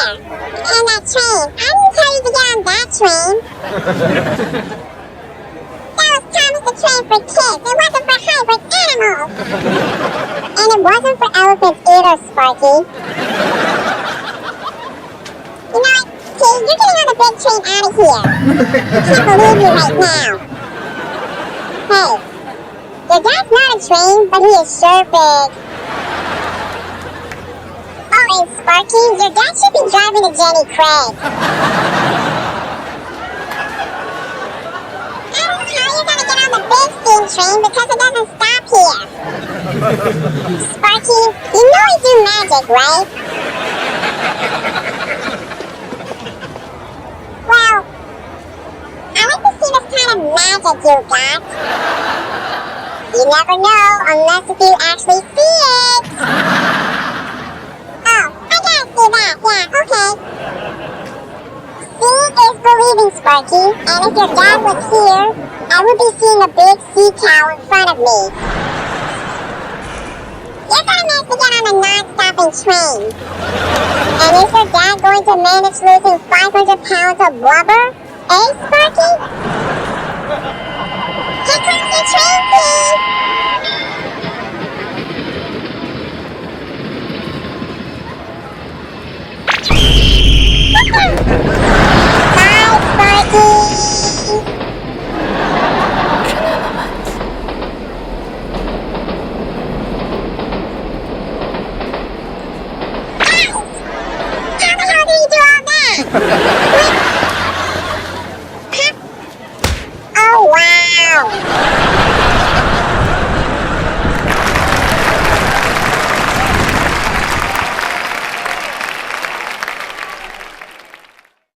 And that train. I didn't tell you to get on that train. That was Thomas the Train for kids. It wasn't for hybrid animals. And it wasn't for elephants either, Sparky. You know what, kid? You're getting on the big train out of here. I can't believe you right now. Hey, your dad's not a train, but he is sure big. Oh, and Sparky, your dad should be driving to Jenny Craig. I don't know how you're gonna get on the big steam train because it doesn't stop here. Sparky, you know I do magic, right? Well, I like to see this kind of magic you got. You never know unless if you actually see it. Oh, I gotta see that. Yeah, okay. Seeing is believing, Sparky. And if your dad was here, I would be seeing a big sea cow in front of me. You're gonna manage to get on a non-stopping train. And is your dad going to manage losing 500 pounds of blubber? Eh, Sparky? Here comes your train, please! Bye, Sparky! Oh, wow!